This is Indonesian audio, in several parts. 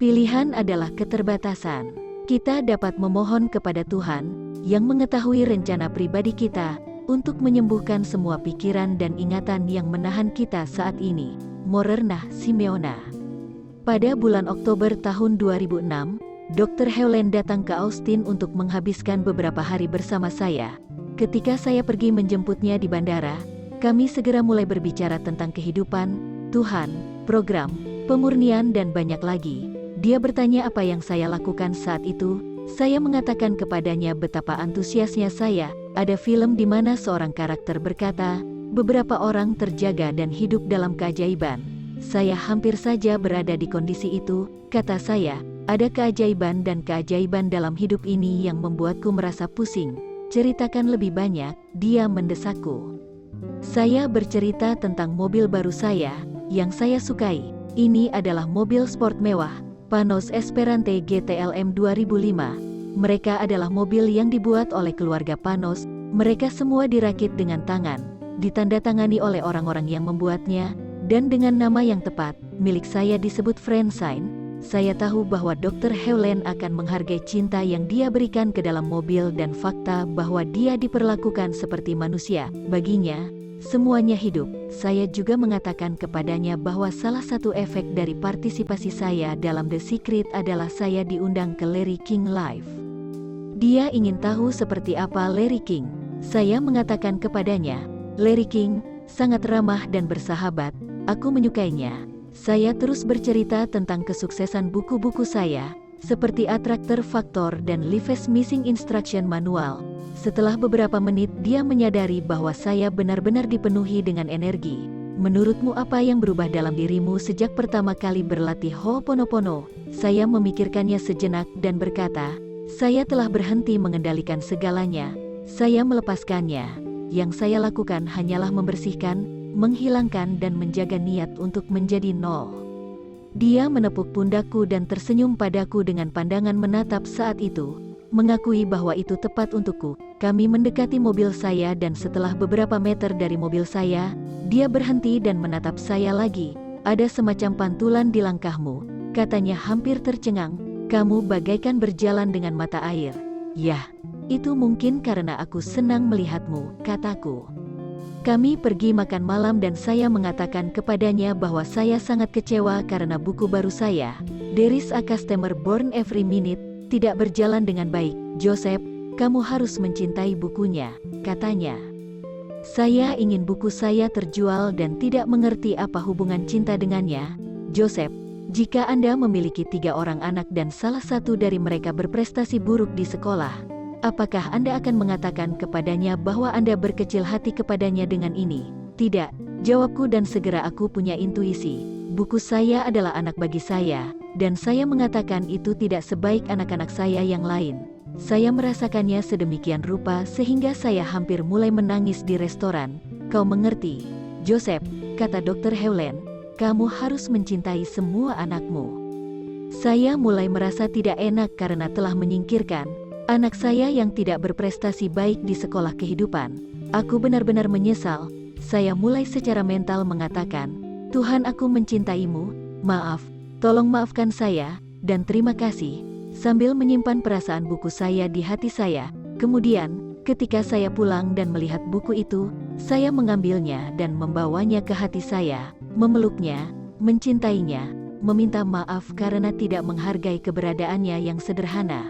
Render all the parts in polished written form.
Pilihan adalah keterbatasan. Kita dapat memohon kepada Tuhan, yang mengetahui rencana pribadi kita, untuk menyembuhkan semua pikiran dan ingatan yang menahan kita saat ini. Morernah Simeona. Pada bulan Oktober tahun 2006, Dr. Helen datang ke Austin untuk menghabiskan beberapa hari bersama saya. Ketika saya pergi menjemputnya di bandara, kami segera mulai berbicara tentang kehidupan, Tuhan, program, pemurnian dan banyak lagi. Dia bertanya apa yang saya lakukan saat itu. Saya mengatakan kepadanya betapa antusiasnya saya. Ada film di mana seorang karakter berkata, beberapa orang terjaga dan hidup dalam keajaiban. Saya hampir saja berada di kondisi itu, kata saya. Ada keajaiban dan keajaiban dalam hidup ini yang membuatku merasa pusing. Ceritakan lebih banyak, dia mendesakku. Saya bercerita tentang mobil baru saya, yang saya sukai. Ini adalah mobil sport mewah, Panos Esperante GTLM 2005. Mereka adalah mobil yang dibuat oleh keluarga Panos. Mereka semua dirakit dengan tangan, ditandatangani oleh orang-orang yang membuatnya, dan dengan nama yang tepat, milik saya disebut Francine. Saya tahu bahwa Dr. Helen akan menghargai cinta yang dia berikan ke dalam mobil dan fakta bahwa dia diperlakukan seperti manusia. Baginya, semuanya hidup. Saya juga mengatakan kepadanya bahwa salah satu efek dari partisipasi saya dalam The Secret adalah saya diundang ke Larry King Live. Dia ingin tahu seperti apa Larry King. Saya mengatakan kepadanya, Larry King sangat ramah dan bersahabat. Aku menyukainya. Saya terus bercerita tentang kesuksesan buku-buku saya, seperti Attractor Factor dan Life's Missing Instruction Manual. Setelah beberapa menit dia menyadari bahwa saya benar-benar dipenuhi dengan energi. Menurutmu apa yang berubah dalam dirimu sejak pertama kali berlatih Ho'oponopono? Saya memikirkannya sejenak dan berkata, saya telah berhenti mengendalikan segalanya. Saya melepaskannya. Yang saya lakukan hanyalah membersihkan, menghilangkan dan menjaga niat untuk menjadi nol. Dia menepuk pundakku dan tersenyum padaku dengan pandangan menatap saat itu, mengakui bahwa itu tepat untukku. Kami mendekati mobil saya dan setelah beberapa meter dari mobil saya, dia berhenti dan menatap saya lagi. Ada semacam pantulan di langkahmu, katanya hampir tercengang. Kamu bagaikan berjalan dengan mata air. Yah, itu mungkin karena aku senang melihatmu, kataku. Kami pergi makan malam dan saya mengatakan kepadanya bahwa saya sangat kecewa karena buku baru saya, There is a Customer Born Every Minute, tidak berjalan dengan baik. Joseph, kamu harus mencintai bukunya, katanya. Saya ingin buku saya terjual dan tidak mengerti apa hubungan cinta dengannya. Joseph, jika Anda memiliki 3 orang anak dan salah satu dari mereka berprestasi buruk di sekolah, apakah Anda akan mengatakan kepadanya bahwa Anda berkecil hati kepadanya dengan ini? Tidak, jawabku dan segera aku punya intuisi. Buku saya adalah anak bagi saya, dan saya mengatakan itu tidak sebaik anak-anak saya yang lain. Saya merasakannya sedemikian rupa sehingga saya hampir mulai menangis di restoran. Kau mengerti, Joseph, kata Dr. Helen, kamu harus mencintai semua anakmu. Saya mulai merasa tidak enak karena telah menyingkirkan anak saya yang tidak berprestasi baik di sekolah kehidupan. Aku benar-benar menyesal. Saya mulai secara mental mengatakan, Tuhan, aku mencintaimu, maaf, tolong maafkan saya, dan terima kasih, sambil menyimpan perasaan buku saya di hati saya. Kemudian, ketika saya pulang dan melihat buku itu, saya mengambilnya dan membawanya ke hati saya, memeluknya, mencintainya, meminta maaf karena tidak menghargai keberadaannya yang sederhana.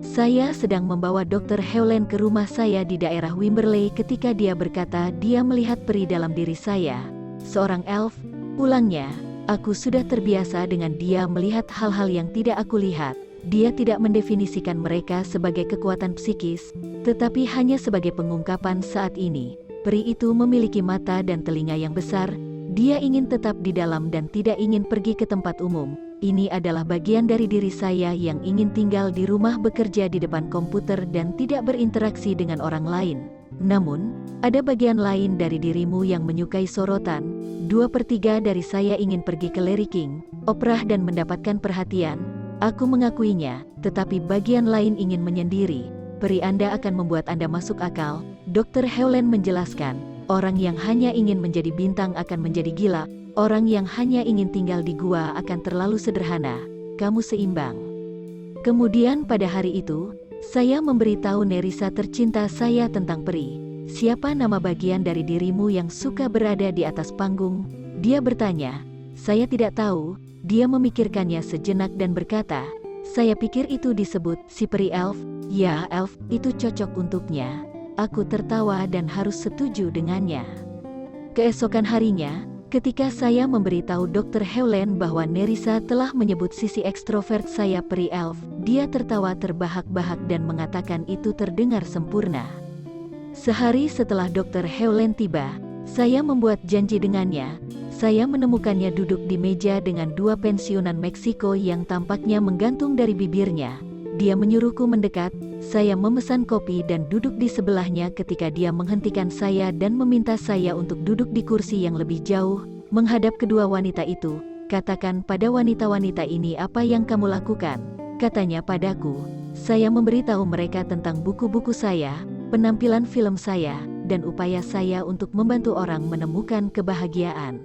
Saya sedang membawa Dr. Helen ke rumah saya di daerah Wimberley ketika dia berkata dia melihat peri dalam diri saya. Seorang elf, ulangnya, aku sudah terbiasa dengan dia melihat hal-hal yang tidak aku lihat. Dia tidak mendefinisikan mereka sebagai kekuatan psikis, tetapi hanya sebagai pengungkapan saat ini. Peri itu memiliki mata dan telinga yang besar. Dia ingin tetap di dalam dan tidak ingin pergi ke tempat umum. Ini adalah bagian dari diri saya yang ingin tinggal di rumah, bekerja di depan komputer dan tidak berinteraksi dengan orang lain. Namun, ada bagian lain dari dirimu yang menyukai sorotan. 2/3 dari saya ingin pergi ke Larry King, Oprah dan mendapatkan perhatian. Aku mengakuinya, tetapi bagian lain ingin menyendiri. Peri Anda akan membuat Anda masuk akal, Dr. Helen menjelaskan. Orang yang hanya ingin menjadi bintang akan menjadi gila. Orang yang hanya ingin tinggal di gua akan terlalu sederhana. kamu seimbang. Kemudian pada hari itu, saya memberitahu Nerissa tercinta saya tentang peri. Siapa nama bagian dari dirimu yang suka berada di atas panggung? Dia bertanya. Saya tidak tahu. Dia memikirkannya sejenak dan berkata, saya pikir itu disebut si peri elf. Ya, elf, itu cocok untuknya. Aku tertawa dan harus setuju dengannya. Keesokan harinya, ketika saya memberitahu Dr. Hewland bahwa Nerissa telah menyebut sisi ekstrovert saya peri elf, dia tertawa terbahak-bahak dan mengatakan itu terdengar sempurna. Sehari setelah Dr. Hewland tiba, saya membuat janji dengannya. Saya menemukannya duduk di meja dengan 2 pensiunan Meksiko yang tampaknya menggantung dari bibirnya. Dia menyuruhku mendekat, saya memesan kopi dan duduk di sebelahnya ketika dia menghentikan saya dan meminta saya untuk duduk di kursi yang lebih jauh, menghadap kedua wanita itu. Katakan pada wanita-wanita ini apa yang kamu lakukan, katanya padaku. Saya memberitahu mereka tentang buku-buku saya, penampilan film saya, dan upaya saya untuk membantu orang menemukan kebahagiaan.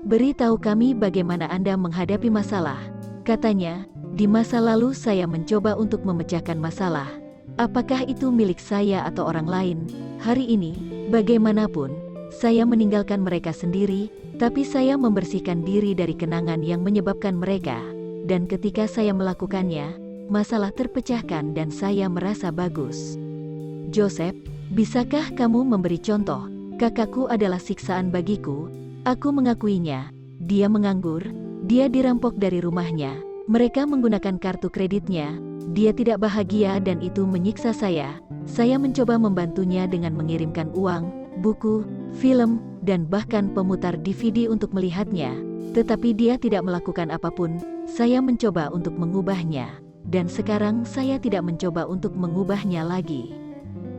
Beritahu kami bagaimana Anda menghadapi masalah, katanya. Di masa lalu saya mencoba untuk memecahkan masalah. Apakah itu milik saya atau orang lain? Hari ini, bagaimanapun, saya meninggalkan mereka sendiri, tapi saya membersihkan diri dari kenangan yang menyebabkan mereka. Dan ketika saya melakukannya, masalah terpecahkan dan saya merasa bagus. Joseph, bisakah kamu memberi contoh? Kakakku adalah siksaan bagiku. Aku mengakuinya. Dia menganggur, dia dirampok dari rumahnya. Mereka menggunakan kartu kreditnya. Dia tidak bahagia dan itu menyiksa saya. Saya mencoba membantunya dengan mengirimkan uang, buku, film, dan bahkan pemutar DVD untuk melihatnya. Tetapi dia tidak melakukan apapun. Saya mencoba untuk mengubahnya. Dan sekarang saya tidak mencoba untuk mengubahnya lagi.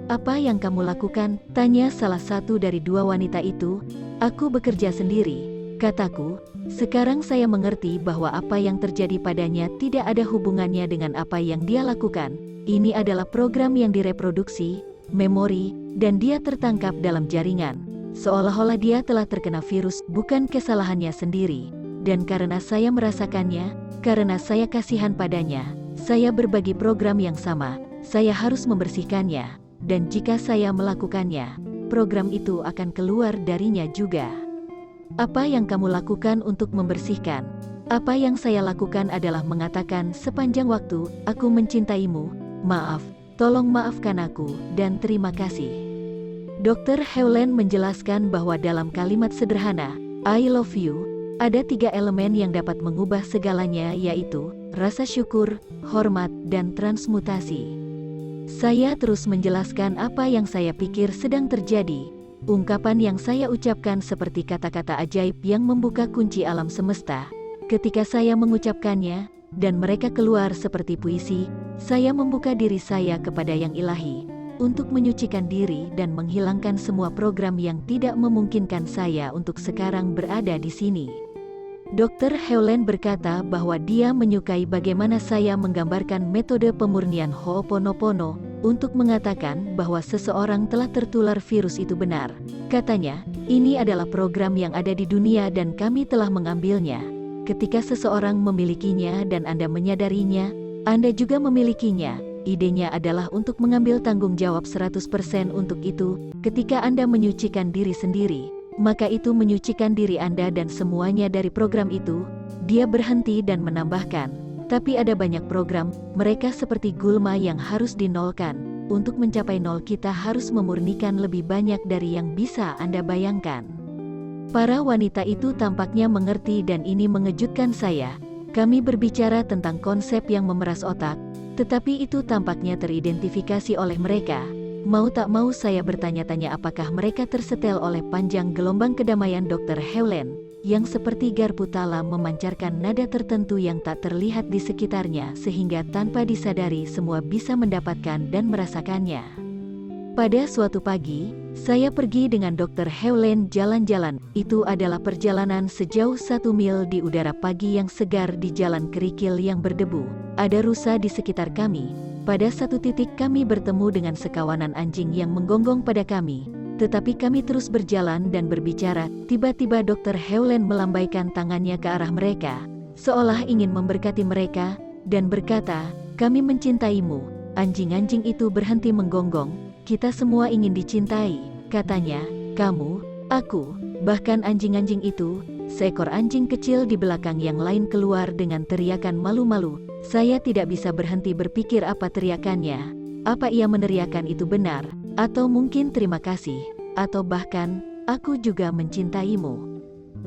Apa yang kamu lakukan? Tanya salah satu dari 2 wanita itu. Aku bekerja sendiri, kataku. Sekarang saya mengerti bahwa apa yang terjadi padanya tidak ada hubungannya dengan apa yang dia lakukan. Ini adalah program yang direproduksi, memori, dan dia tertangkap dalam jaringan. Seolah-olah dia telah terkena virus, bukan kesalahannya sendiri. Dan karena saya merasakannya, karena saya kasihan padanya, saya berbagi program yang sama. Saya harus membersihkannya. Dan jika saya melakukannya, program itu akan keluar darinya juga. Apa yang kamu lakukan untuk membersihkan? Apa yang saya lakukan adalah mengatakan sepanjang waktu, aku mencintaimu, maaf, tolong maafkan aku, dan terima kasih. Dr. Hewland menjelaskan bahwa dalam kalimat sederhana, I love you, ada 3 elemen yang dapat mengubah segalanya, yaitu rasa syukur, hormat, dan transmutasi. Saya terus menjelaskan apa yang saya pikir sedang terjadi. Ungkapan yang saya ucapkan seperti kata-kata ajaib yang membuka kunci alam semesta. Ketika saya mengucapkannya, dan mereka keluar seperti puisi, saya membuka diri saya kepada yang ilahi, untuk menyucikan diri dan menghilangkan semua program yang tidak memungkinkan saya untuk sekarang berada di sini. Dr. Hewland berkata bahwa dia menyukai bagaimana saya menggambarkan metode pemurnian Ho'oponopono untuk mengatakan bahwa seseorang telah tertular virus itu benar. Katanya, ini adalah program yang ada di dunia dan kami telah mengambilnya. Ketika seseorang memilikinya dan Anda menyadarinya, Anda juga memilikinya. Idenya adalah untuk mengambil tanggung jawab 100% untuk itu. Ketika Anda menyucikan diri sendiri, maka itu menyucikan diri Anda dan semuanya dari program itu. Dia berhenti dan menambahkan, tapi ada banyak program, mereka seperti gulma yang harus dinolkan. Untuk mencapai nol kita harus memurnikan lebih banyak dari yang bisa Anda bayangkan. Para wanita itu tampaknya mengerti dan ini mengejutkan saya. Kami berbicara tentang konsep yang memeras otak, tetapi itu tampaknya teridentifikasi oleh mereka. Mau tak mau saya bertanya-tanya apakah mereka tersetel oleh panjang gelombang kedamaian Dr. Hewland, yang seperti garpu talam memancarkan nada tertentu yang tak terlihat di sekitarnya sehingga tanpa disadari semua bisa mendapatkan dan merasakannya. Pada suatu pagi, saya pergi dengan Dr. Hewland jalan-jalan. Itu adalah perjalanan sejauh 1 mil di udara pagi yang segar di jalan kerikil yang berdebu. Ada rusa di sekitar kami. Pada satu titik kami bertemu dengan sekawanan anjing yang menggonggong pada kami. Tetapi kami terus berjalan dan berbicara. Tiba-tiba Dr. Hewland melambaikan tangannya ke arah mereka. seolah ingin memberkati mereka, dan berkata, "Kami mencintaimu." Anjing-anjing itu berhenti menggonggong. "Kita semua ingin dicintai," katanya, "kamu, aku, bahkan anjing-anjing itu." Seekor anjing kecil di belakang yang lain keluar dengan teriakan malu-malu. Saya tidak bisa berhenti berpikir apa teriakannya. Apa ia meneriakan itu benar, atau mungkin terima kasih, atau bahkan, "Aku juga mencintaimu."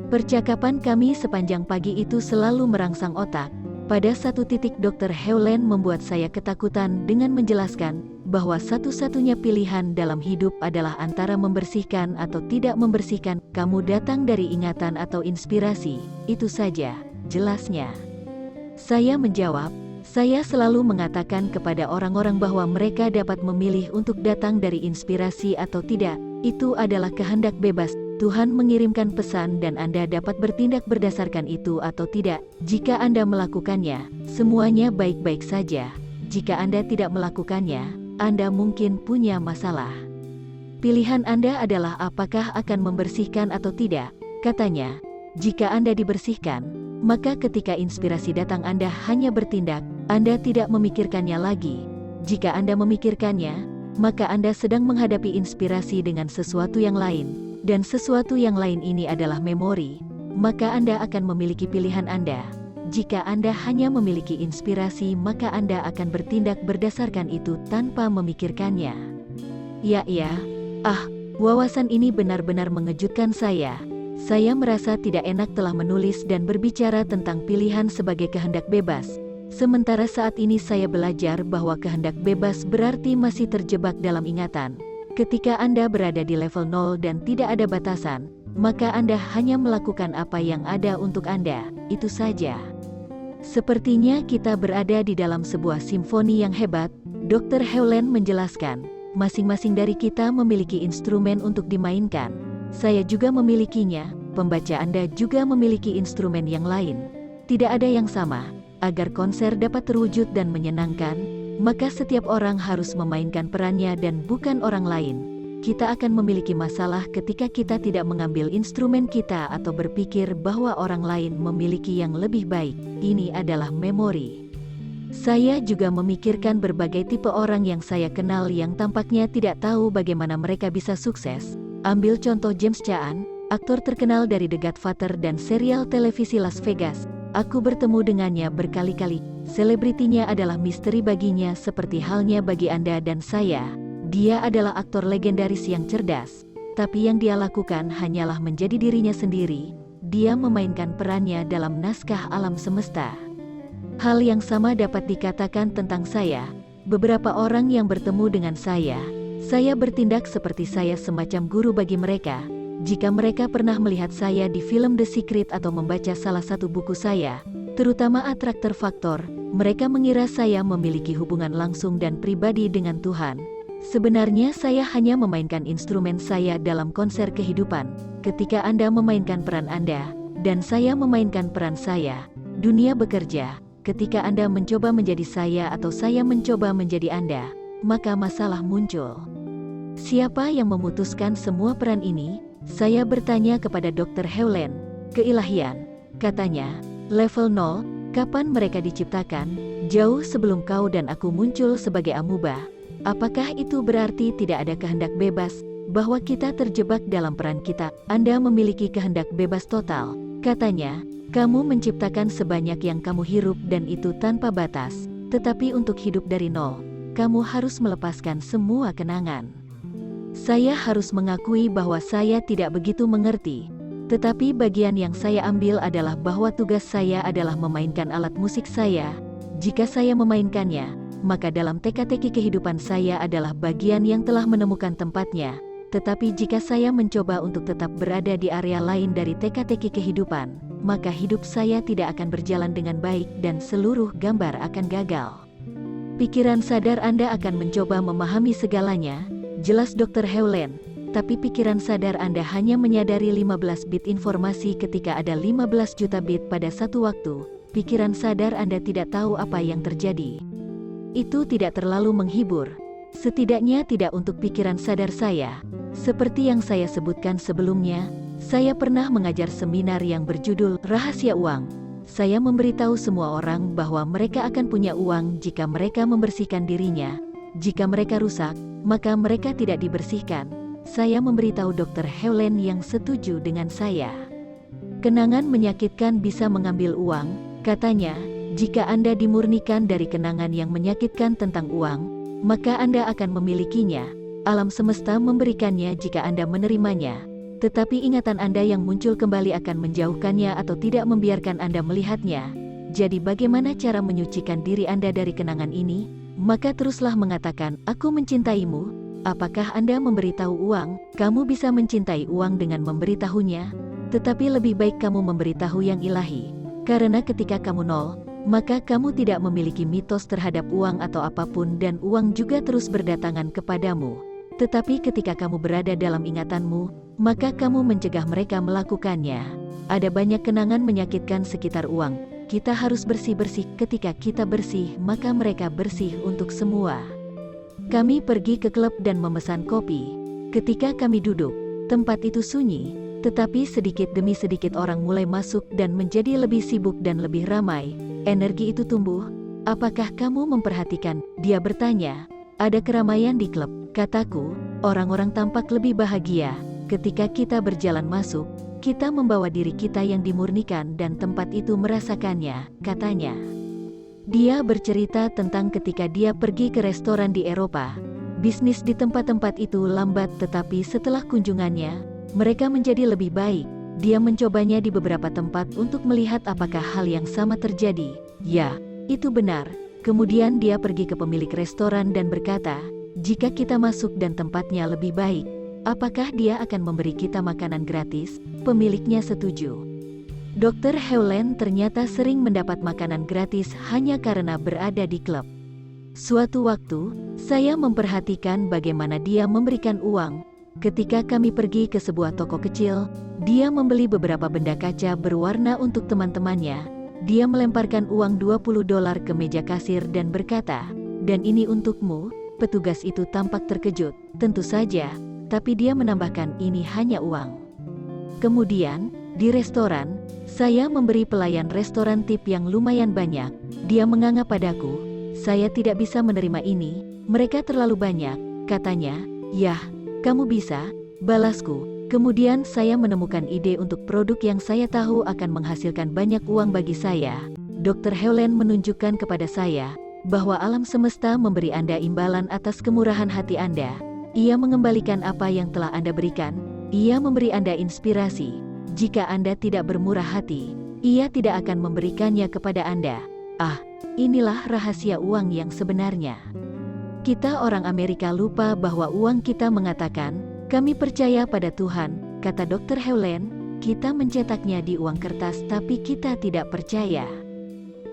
Percakapan kami sepanjang pagi itu selalu merangsang otak. Pada satu titik Dr. Hewland membuat saya ketakutan dengan menjelaskan bahwa satu-satunya pilihan dalam hidup adalah antara membersihkan atau tidak membersihkan. Kamu datang dari ingatan atau inspirasi, itu saja, jelasnya. Saya menjawab, saya selalu mengatakan kepada orang-orang bahwa mereka dapat memilih untuk datang dari inspirasi atau tidak. Itu adalah kehendak bebas. Tuhan mengirimkan pesan dan Anda dapat bertindak berdasarkan itu atau tidak. Jika Anda melakukannya, semuanya baik-baik saja. Jika Anda tidak melakukannya, Anda mungkin punya masalah. Pilihan Anda adalah apakah akan membersihkan atau tidak, katanya. Jika Anda dibersihkan, maka ketika inspirasi datang Anda hanya bertindak, Anda tidak memikirkannya lagi. Jika Anda memikirkannya, maka Anda sedang menghadapi inspirasi dengan sesuatu yang lain. Dan sesuatu yang lain ini adalah memori, maka Anda akan memiliki pilihan Anda. Jika Anda hanya memiliki inspirasi, maka Anda akan bertindak berdasarkan itu tanpa memikirkannya. Ya, wawasan ini benar-benar mengejutkan saya. Saya merasa tidak enak telah menulis dan berbicara tentang pilihan sebagai kehendak bebas. Sementara saat ini saya belajar bahwa kehendak bebas berarti masih terjebak dalam ingatan. Ketika Anda berada di level 0 dan tidak ada batasan, maka Anda hanya melakukan apa yang ada untuk Anda, itu saja. Sepertinya kita berada di dalam sebuah simfoni yang hebat, Dr. Hewland menjelaskan. Masing-masing dari kita memiliki instrumen untuk dimainkan. Saya juga memilikinya, pembaca Anda juga memiliki instrumen yang lain. Tidak ada yang sama. Agar konser dapat terwujud dan menyenangkan, maka setiap orang harus memainkan perannya dan bukan orang lain. Kita akan memiliki masalah ketika kita tidak mengambil instrumen kita atau berpikir bahwa orang lain memiliki yang lebih baik. Ini adalah memori. Saya juga memikirkan berbagai tipe orang yang saya kenal yang tampaknya tidak tahu bagaimana mereka bisa sukses. Ambil contoh James Caan, aktor terkenal dari The Godfather dan serial televisi Las Vegas. Aku bertemu dengannya berkali-kali. Selebritinya adalah misteri baginya seperti halnya bagi Anda dan saya. Dia adalah aktor legendaris yang cerdas. Tapi yang dia lakukan hanyalah menjadi dirinya sendiri. Dia memainkan perannya dalam naskah alam semesta. Hal yang sama dapat dikatakan tentang saya. Beberapa orang yang bertemu dengan saya bertindak seperti saya semacam guru bagi mereka. Jika mereka pernah melihat saya di film The Secret atau membaca salah satu buku saya, terutama Attractor Factor, mereka mengira saya memiliki hubungan langsung dan pribadi dengan Tuhan. Sebenarnya saya hanya memainkan instrumen saya dalam konser kehidupan. Ketika Anda memainkan peran Anda, dan saya memainkan peran saya, dunia bekerja. Ketika Anda mencoba menjadi saya atau saya mencoba menjadi Anda, maka masalah muncul. Siapa yang memutuskan semua peran ini? Saya bertanya kepada Dr. Hewland. Keilahian, katanya. Level 0, kapan mereka diciptakan? Jauh sebelum kau dan aku muncul sebagai amuba. Apakah itu berarti tidak ada kehendak bebas, bahwa kita terjebak dalam peran kita? Anda memiliki kehendak bebas total, katanya. Kamu menciptakan sebanyak yang kamu hirup dan itu tanpa batas. Tetapi untuk hidup dari nol, kamu harus melepaskan semua kenangan. Saya harus mengakui bahwa saya tidak begitu mengerti. Tetapi bagian yang saya ambil adalah bahwa tugas saya adalah memainkan alat musik saya. Jika saya memainkannya, maka dalam teka-teki kehidupan saya adalah bagian yang telah menemukan tempatnya. Tetapi jika saya mencoba untuk tetap berada di area lain dari teka-teki kehidupan, maka hidup saya tidak akan berjalan dengan baik dan seluruh gambar akan gagal. Pikiran sadar Anda akan mencoba memahami segalanya, jelas Dr. Hewland, tapi pikiran sadar Anda hanya menyadari 15 bit informasi ketika ada 15 juta bit pada satu waktu. Pikiran sadar Anda tidak tahu apa yang terjadi. Itu tidak terlalu menghibur, setidaknya tidak untuk pikiran sadar saya. Seperti yang saya sebutkan sebelumnya, saya pernah mengajar seminar yang berjudul Rahasia Uang. saya memberitahu semua orang bahwa mereka akan punya uang jika mereka membersihkan dirinya. Jika mereka rusak, maka mereka tidak dibersihkan. Saya memberitahu Dr. Hewlett yang setuju dengan saya. Kenangan menyakitkan bisa mengambil uang, katanya. Jika Anda dimurnikan dari kenangan yang menyakitkan tentang uang, maka Anda akan memilikinya. Alam semesta memberikannya jika Anda menerimanya. Tetapi ingatan Anda yang muncul kembali akan menjauhkannya atau tidak membiarkan Anda melihatnya. Jadi bagaimana cara menyucikan diri Anda dari kenangan ini? Maka teruslah mengatakan, "Aku mencintaimu." Apakah Anda memberitahu uang? Kamu bisa mencintai uang dengan memberitahunya. Tetapi lebih baik kamu memberitahu yang ilahi. Karena ketika kamu nol, maka kamu tidak memiliki mitos terhadap uang atau apapun dan uang juga terus berdatangan kepadamu. Tetapi ketika kamu berada dalam ingatanmu, maka kamu mencegah mereka melakukannya. Ada banyak kenangan menyakitkan sekitar uang. Kita harus bersih-bersih. Ketika kita bersih, maka mereka bersih untuk semua. Kami pergi ke klub dan memesan kopi. Ketika kami duduk, tempat itu sunyi. Tetapi sedikit demi sedikit orang mulai masuk dan menjadi lebih sibuk dan lebih ramai. Energi itu tumbuh. "Apakah kamu memperhatikan?" dia bertanya. "Ada keramaian di klub," kataku. "Orang-orang tampak lebih bahagia. Ketika kita berjalan masuk, kita membawa diri kita yang dimurnikan dan tempat itu merasakannya," katanya. Dia bercerita tentang ketika dia pergi ke restoran di Eropa. Bisnis di tempat-tempat itu lambat, tetapi setelah kunjungannya, mereka menjadi lebih baik. Dia mencobanya di beberapa tempat untuk melihat apakah hal yang sama terjadi. Ya, itu benar. Kemudian dia pergi ke pemilik restoran dan berkata, "Jika kita masuk dan tempatnya lebih baik, apakah dia akan memberi kita makanan gratis?" Pemiliknya setuju. Dr. Hewlett ternyata sering mendapat makanan gratis hanya karena berada di klub. Suatu waktu, saya memperhatikan bagaimana dia memberikan uang. Ketika kami pergi ke sebuah toko kecil, dia membeli beberapa benda kaca berwarna untuk teman-temannya. Dia melemparkan uang $20 ke meja kasir dan berkata, "Dan ini untukmu." Petugas itu tampak terkejut. Tentu saja, tapi dia menambahkan, "Ini hanya uang." Kemudian, di restoran, saya memberi pelayan restoran tip yang lumayan banyak. Dia menganga padaku, "Saya tidak bisa menerima ini, mereka terlalu banyak," katanya. "Yah, kamu bisa," balasku. Kemudian saya menemukan ide untuk produk yang saya tahu akan menghasilkan banyak uang bagi saya. Dr. Hewlett menunjukkan kepada saya bahwa alam semesta memberi Anda imbalan atas kemurahan hati Anda. Ia mengembalikan apa yang telah Anda berikan. Ia memberi Anda inspirasi. Jika Anda tidak bermurah hati, Ia tidak akan memberikannya kepada Anda. Inilah rahasia uang yang sebenarnya. Kita orang Amerika lupa bahwa uang kita mengatakan, "Kami percaya pada Tuhan," kata Dr. Hewlett. Kita mencetaknya di uang kertas tapi kita tidak percaya.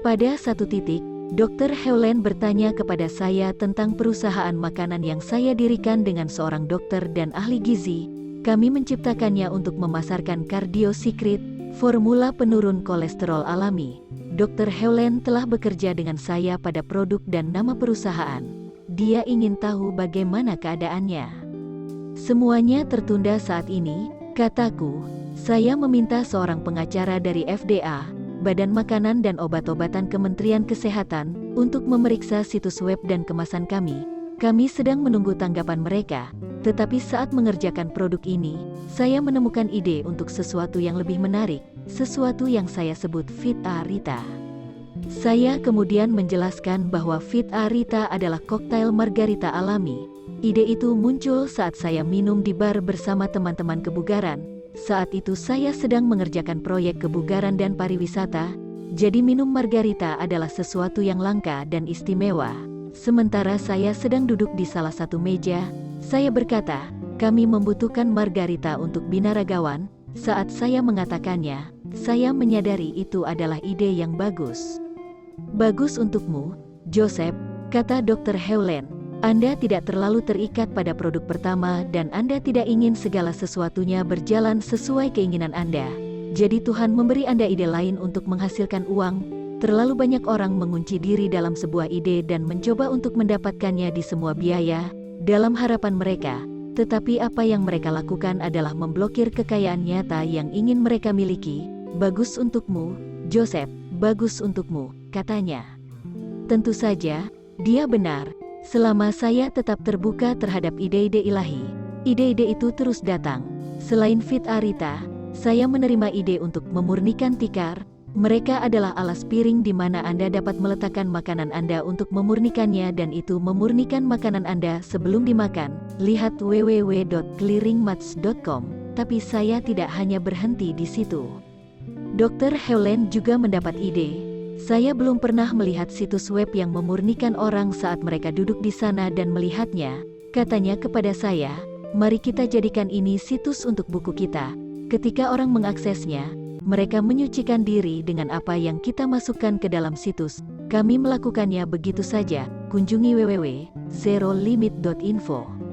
Pada satu titik, Dr. Hewlett bertanya kepada saya tentang perusahaan makanan yang saya dirikan dengan seorang dokter dan ahli gizi. Kami menciptakannya untuk memasarkan Cardio Secret, formula penurun kolesterol alami. Dr. Hewlett telah bekerja dengan saya pada produk dan nama perusahaan. Dia ingin tahu bagaimana keadaannya. "Semuanya tertunda saat ini," kataku. "Saya meminta seorang pengacara dari FDA, Badan Makanan dan Obat-obatan Kementerian Kesehatan, untuk memeriksa situs web dan kemasan kami. Kami sedang menunggu tanggapan mereka. Tetapi saat mengerjakan produk ini, saya menemukan ide untuk sesuatu yang lebih menarik, sesuatu yang saya sebut Fit Arita." Saya kemudian menjelaskan bahwa Fit Arita adalah koktail margarita alami. Ide itu muncul saat saya minum di bar bersama teman-teman kebugaran. Saat itu saya sedang mengerjakan proyek kebugaran dan pariwisata, jadi minum margarita adalah sesuatu yang langka dan istimewa. Sementara saya sedang duduk di salah satu meja, saya berkata, "Kami membutuhkan margarita untuk binaragawan." Saat saya mengatakannya, saya menyadari itu adalah ide yang bagus. "Bagus untukmu, Joseph," kata Dr. Hewlett. "Anda tidak terlalu terikat pada produk pertama dan Anda tidak ingin segala sesuatunya berjalan sesuai keinginan Anda. Jadi Tuhan memberi Anda ide lain untuk menghasilkan uang. Terlalu banyak orang mengunci diri dalam sebuah ide dan mencoba untuk mendapatkannya di semua biaya, dalam harapan mereka. Tetapi apa yang mereka lakukan adalah memblokir kekayaan nyata yang ingin mereka miliki. Bagus untukmu, Joseph." bagus untukmu, katanya. Tentu saja, dia benar. Selama saya tetap terbuka terhadap ide-ide ilahi, ide-ide itu terus datang. Selain Fit Arita, saya menerima ide untuk memurnikan tikar. Mereka adalah alas piring di mana Anda dapat meletakkan makanan Anda untuk memurnikannya dan itu memurnikan makanan Anda sebelum dimakan. Lihat www.clearingmats.com. Tapi saya tidak hanya berhenti di situ. Dr. Hewland juga mendapat ide. Saya belum pernah melihat situs web yang memurnikan orang saat mereka duduk di sana dan melihatnya. Katanya kepada saya, mari kita jadikan ini situs untuk buku kita. Ketika orang mengaksesnya, mereka menyucikan diri dengan apa yang kita masukkan ke dalam situs. Kami melakukannya begitu saja. Kunjungi www.zerolimit.info.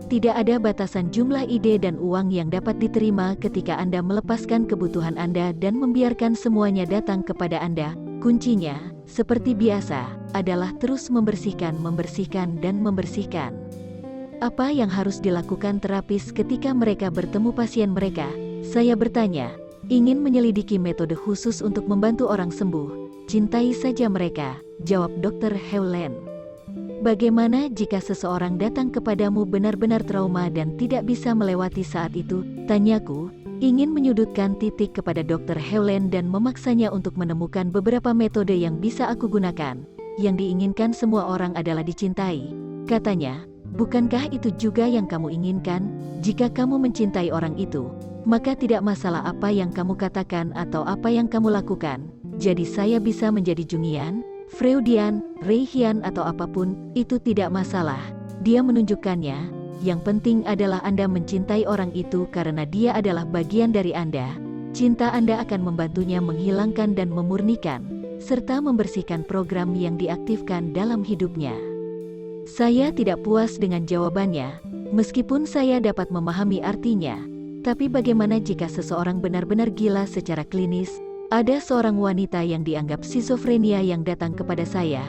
Tidak ada batasan jumlah ide dan uang yang dapat diterima ketika Anda melepaskan kebutuhan Anda dan membiarkan semuanya datang kepada Anda. Kuncinya, seperti biasa, adalah terus membersihkan, dan membersihkan. Apa yang harus dilakukan terapis ketika mereka bertemu pasien mereka? Saya bertanya. Ingin menyelidiki metode khusus untuk membantu orang sembuh. Cintai saja mereka, jawab Dr. Hewland. Bagaimana jika seseorang datang kepadamu benar-benar trauma dan tidak bisa melewati saat itu? Tanyaku, ingin menyudutkan titik kepada Dr. Hewland dan memaksanya untuk menemukan beberapa metode yang bisa aku gunakan. Yang diinginkan semua orang adalah dicintai. Katanya, bukankah itu juga yang kamu inginkan? Jika kamu mencintai orang itu, maka tidak masalah apa yang kamu katakan atau apa yang kamu lakukan. Jadi saya bisa menjadi Jungian, Freudian, Reichian atau apapun, itu tidak masalah. Dia menunjukkannya, yang penting adalah Anda mencintai orang itu karena dia adalah bagian dari Anda. Cinta Anda akan membantunya menghilangkan dan memurnikan, serta membersihkan program yang diaktifkan dalam hidupnya. Saya tidak puas dengan jawabannya, meskipun saya dapat memahami artinya. Tapi bagaimana jika seseorang benar-benar gila secara klinis? Ada seorang wanita yang dianggap skizofrenia yang datang kepada saya.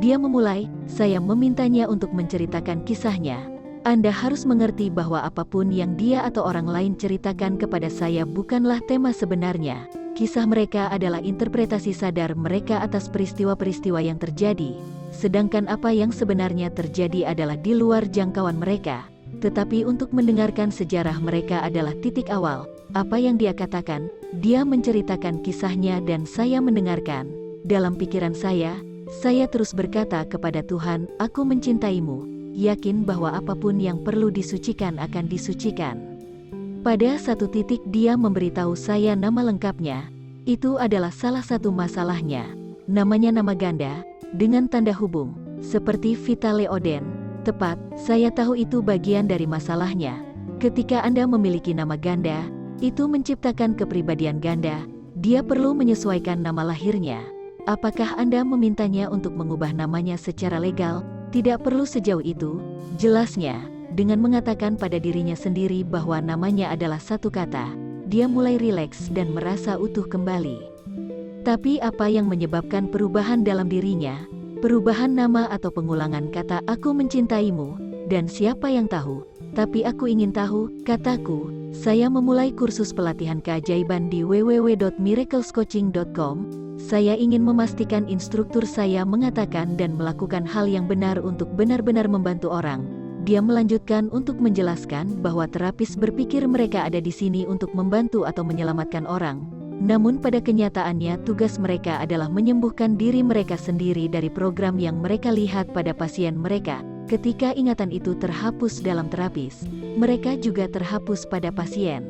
Dia memulai, saya memintanya untuk menceritakan kisahnya. Anda harus mengerti bahwa apapun yang dia atau orang lain ceritakan kepada saya bukanlah tema sebenarnya. Kisah mereka adalah interpretasi sadar mereka atas peristiwa-peristiwa yang terjadi. Sedangkan apa yang sebenarnya terjadi adalah di luar jangkauan mereka. Tetapi untuk mendengarkan sejarah mereka adalah titik awal. Apa yang dia katakan, dia menceritakan kisahnya dan saya mendengarkan. Dalam pikiran saya terus berkata kepada Tuhan, aku mencintaimu, yakin bahwa apapun yang perlu disucikan akan disucikan. Pada satu titik dia memberitahu saya nama lengkapnya. Itu adalah salah satu masalahnya. Namanya nama ganda, dengan tanda hubung, seperti Vita Leoden. Tepat, saya tahu itu bagian dari masalahnya. Ketika Anda memiliki nama ganda, itu menciptakan kepribadian ganda. Dia perlu menyesuaikan nama lahirnya. Apakah Anda memintanya untuk mengubah namanya secara legal? Tidak perlu sejauh itu. Jelasnya, dengan mengatakan pada dirinya sendiri bahwa namanya adalah satu kata, dia mulai rileks dan merasa utuh kembali. Tapi apa yang menyebabkan perubahan dalam dirinya? Perubahan nama atau pengulangan kata aku mencintaimu, dan siapa yang tahu, tapi aku ingin tahu, kataku. Saya memulai kursus pelatihan keajaiban di www.miraclescoaching.com. Saya ingin memastikan instruktur saya mengatakan dan melakukan hal yang benar untuk benar-benar membantu orang. Dia melanjutkan untuk menjelaskan bahwa terapis berpikir mereka ada di sini untuk membantu atau menyelamatkan orang. Namun pada kenyataannya tugas mereka adalah menyembuhkan diri mereka sendiri dari program yang mereka lihat pada pasien mereka. Ketika ingatan itu terhapus dalam terapis, mereka juga terhapus pada pasien.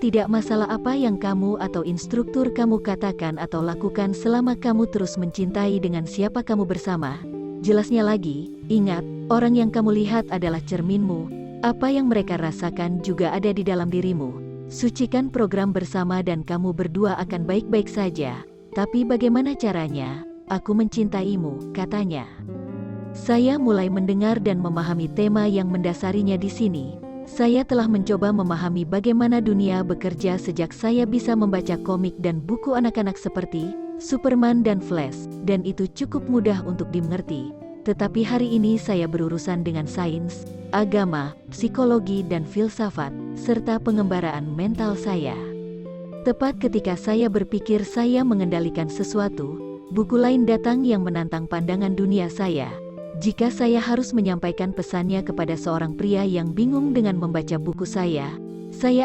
Tidak masalah apa yang kamu atau instruktur kamu katakan atau lakukan selama kamu terus mencintai dengan siapa kamu bersama. Jelasnya lagi, ingat, orang yang kamu lihat adalah cerminmu. Apa yang mereka rasakan juga ada di dalam dirimu. Sucikan program bersama dan kamu berdua akan baik-baik saja. Tapi bagaimana caranya? Aku mencintaimu, katanya. Saya mulai mendengar dan memahami tema yang mendasarinya di sini. Saya telah mencoba memahami bagaimana dunia bekerja sejak saya bisa membaca komik dan buku anak-anak seperti Superman dan Flash, dan itu cukup mudah untuk dimengerti. Tetapi hari ini saya berurusan dengan sains, agama, psikologi dan filsafat, serta pengembaraan mental saya. Tepat ketika saya berpikir saya mengendalikan sesuatu, buku lain datang yang menantang pandangan dunia saya. Jika saya harus menyampaikan pesannya kepada seorang pria yang bingung dengan membaca buku saya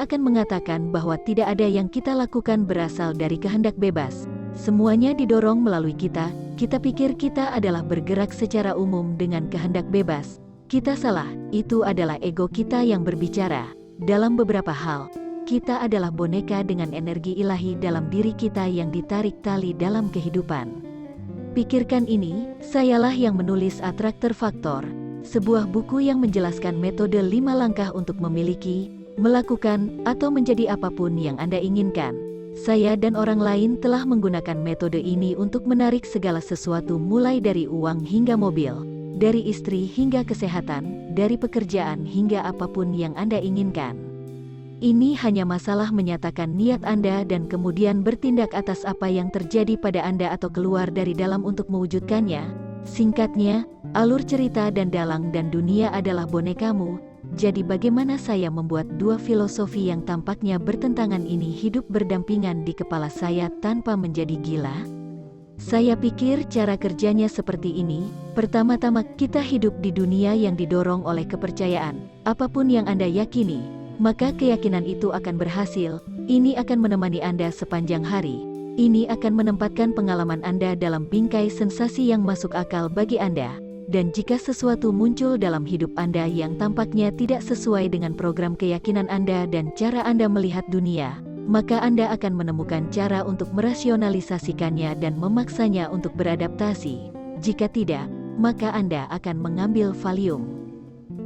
akan mengatakan bahwa tidak ada yang kita lakukan berasal dari kehendak bebas. Semuanya didorong melalui kita. Kita pikir kita adalah bergerak secara umum dengan kehendak bebas. Kita salah, itu adalah ego kita yang berbicara. Dalam beberapa hal, kita adalah boneka dengan energi ilahi dalam diri kita yang ditarik tali dalam kehidupan. Pikirkan ini, sayalah yang menulis Attractor Factor, sebuah buku yang menjelaskan metode 5 langkah untuk memiliki, melakukan, atau menjadi apapun yang Anda inginkan. Saya dan orang lain telah menggunakan metode ini untuk menarik segala sesuatu mulai dari uang hingga mobil, dari istri hingga kesehatan, dari pekerjaan hingga apapun yang Anda inginkan. Ini hanya masalah menyatakan niat Anda dan kemudian bertindak atas apa yang terjadi pada Anda atau keluar dari dalam untuk mewujudkannya. Singkatnya, alur cerita dan dalang dan dunia adalah bonekamu. Jadi bagaimana saya membuat dua filosofi yang tampaknya bertentangan ini hidup berdampingan di kepala saya tanpa menjadi gila? Saya pikir cara kerjanya seperti ini. Pertama-tama, kita hidup di dunia yang didorong oleh kepercayaan. Apapun yang Anda yakini, maka keyakinan itu akan berhasil. Ini akan menemani Anda sepanjang hari. Ini akan menempatkan pengalaman Anda dalam bingkai sensasi yang masuk akal bagi Anda. Dan jika sesuatu muncul dalam hidup Anda yang tampaknya tidak sesuai dengan program keyakinan Anda dan cara Anda melihat dunia, maka Anda akan menemukan cara untuk merasionalisasikannya dan memaksanya untuk beradaptasi. Jika tidak, maka Anda akan mengambil Valium.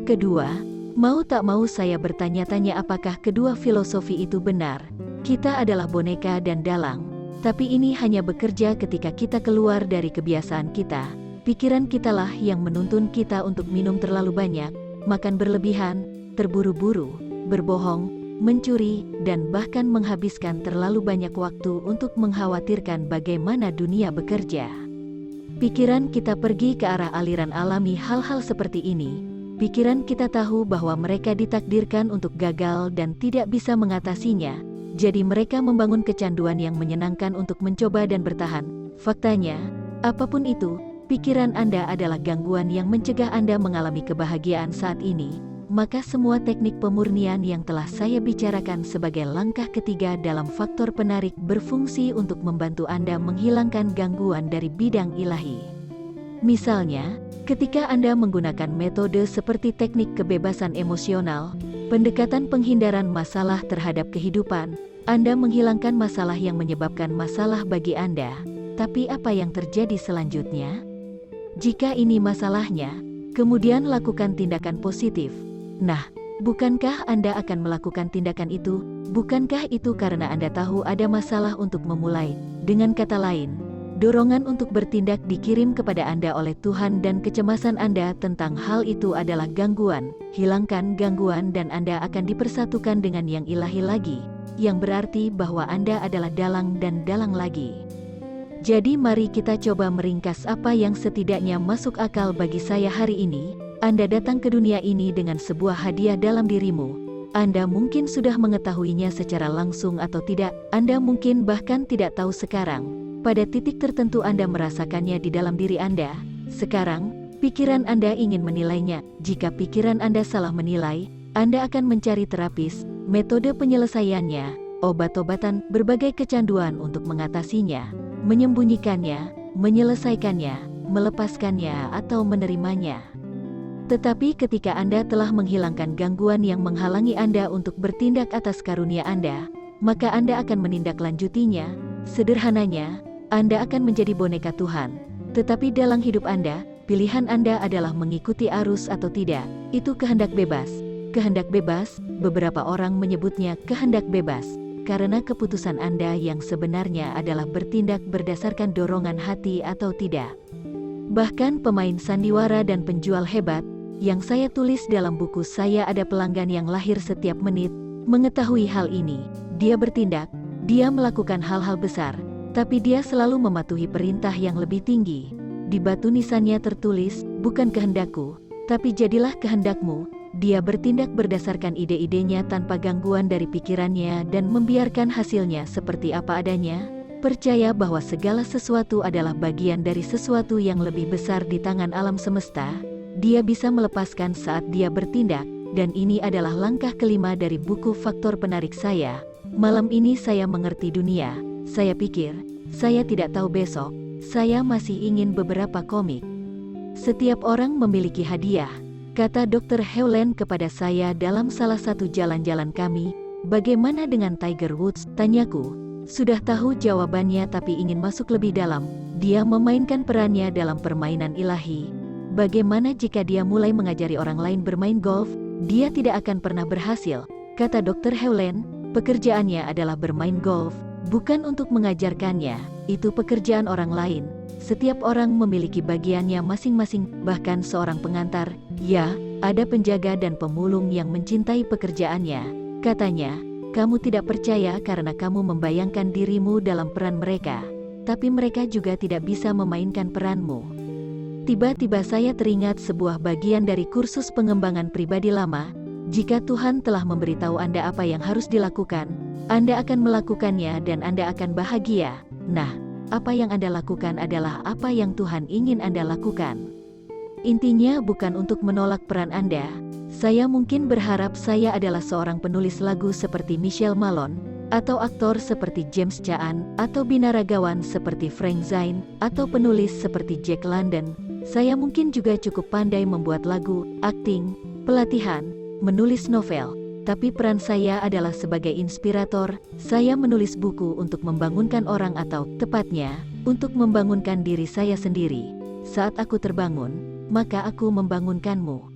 Kedua, mau tak mau saya bertanya-tanya apakah kedua filosofi itu benar. Kita adalah boneka dan dalang, tapi ini hanya bekerja ketika kita keluar dari kebiasaan kita. Pikiran kitalah yang menuntun kita untuk minum terlalu banyak, makan berlebihan, terburu-buru, berbohong, mencuri, dan bahkan menghabiskan terlalu banyak waktu untuk mengkhawatirkan bagaimana dunia bekerja. Pikiran kita pergi ke arah aliran alami hal-hal seperti ini. Pikiran kita tahu bahwa mereka ditakdirkan untuk gagal dan tidak bisa mengatasinya. Jadi mereka membangun kecanduan yang menyenangkan untuk mencoba dan bertahan. Faktanya, apapun itu, pikiran Anda adalah gangguan yang mencegah Anda mengalami kebahagiaan saat ini. Maka semua teknik pemurnian yang telah saya bicarakan sebagai langkah ketiga dalam faktor penarik berfungsi untuk membantu Anda menghilangkan gangguan dari bidang ilahi. Misalnya, ketika Anda menggunakan metode seperti teknik kebebasan emosional, pendekatan penghindaran masalah terhadap kehidupan, Anda menghilangkan masalah yang menyebabkan masalah bagi Anda. Tapi apa yang terjadi selanjutnya? Jika ini masalahnya, kemudian lakukan tindakan positif. Nah, bukankah Anda akan melakukan tindakan itu? Bukankah itu karena Anda tahu ada masalah untuk memulai? Dengan kata lain, dorongan untuk bertindak dikirim kepada Anda oleh Tuhan dan kecemasan Anda tentang hal itu adalah gangguan. Hilangkan gangguan dan Anda akan dipersatukan dengan yang ilahi lagi, yang berarti bahwa Anda adalah dalang dan dalang lagi. Jadi mari kita coba meringkas apa yang setidaknya masuk akal bagi saya hari ini. Anda datang ke dunia ini dengan sebuah hadiah dalam dirimu. Anda mungkin sudah mengetahuinya secara langsung atau tidak. Anda mungkin bahkan tidak tahu sekarang. Pada titik tertentu Anda merasakannya di dalam diri Anda. Sekarang, pikiran Anda ingin menilainya. Jika pikiran Anda salah menilai, Anda akan mencari terapis, metode penyelesaiannya, obat-obatan, berbagai kecanduan untuk mengatasinya, menyembunyikannya, menyelesaikannya, melepaskannya, atau menerimanya. Tetapi ketika Anda telah menghilangkan gangguan yang menghalangi Anda untuk bertindak atas karunia Anda, maka Anda akan menindaklanjutinya. Sederhananya, Anda akan menjadi boneka Tuhan. Tetapi dalam hidup Anda, pilihan Anda adalah mengikuti arus atau tidak. Itu kehendak bebas. Kehendak bebas, beberapa orang menyebutnya kehendak bebas, karena keputusan Anda yang sebenarnya adalah bertindak berdasarkan dorongan hati atau tidak. Bahkan pemain sandiwara dan penjual hebat, yang saya tulis dalam buku saya ada pelanggan yang lahir setiap menit, mengetahui hal ini. Dia bertindak, dia melakukan hal-hal besar, tapi dia selalu mematuhi perintah yang lebih tinggi. Di batu nisannya tertulis, bukan kehendakku, tapi jadilah kehendakmu. Dia bertindak berdasarkan ide-idenya tanpa gangguan dari pikirannya dan membiarkan hasilnya seperti apa adanya. Percaya bahwa segala sesuatu adalah bagian dari sesuatu yang lebih besar di tangan alam semesta. Dia bisa melepaskan saat dia bertindak, dan ini adalah langkah kelima dari buku Faktor Penarik saya. Malam ini saya mengerti dunia. Saya pikir, saya tidak tahu besok. Saya masih ingin beberapa komik. Setiap orang memiliki hadiah, kata Dr. Hewland kepada saya dalam salah satu jalan-jalan kami. Bagaimana dengan Tiger Woods? Tanyaku. Sudah tahu jawabannya tapi ingin masuk lebih dalam. Dia memainkan perannya dalam permainan ilahi. Bagaimana jika dia mulai mengajari orang lain bermain golf? Dia tidak akan pernah berhasil, kata Dr. Hewland. Pekerjaannya adalah bermain golf, bukan untuk mengajarkannya. Itu pekerjaan orang lain. Setiap orang memiliki bagiannya masing-masing, bahkan seorang pengantar. Ya, ada penjaga dan pemulung yang mencintai pekerjaannya. Katanya, kamu tidak percaya karena kamu membayangkan dirimu dalam peran mereka. Tapi mereka juga tidak bisa memainkan peranmu. Tiba-tiba saya teringat sebuah bagian dari kursus pengembangan pribadi lama. Jika Tuhan telah memberitahu Anda apa yang harus dilakukan, Anda akan melakukannya dan Anda akan bahagia. Nah, apa yang Anda lakukan adalah apa yang Tuhan ingin Anda lakukan. Intinya bukan untuk menolak peran Anda. Saya mungkin berharap saya adalah seorang penulis lagu seperti Michelle Malone, atau aktor seperti James Caan, atau binaragawan seperti Frank Zain, atau penulis seperti Jack London. Saya mungkin juga cukup pandai membuat lagu, akting, pelatihan, menulis novel. Tapi peran saya adalah sebagai inspirator. Saya menulis buku untuk membangunkan orang atau, tepatnya, untuk membangunkan diri saya sendiri. Saat aku terbangun, maka aku membangunkanmu.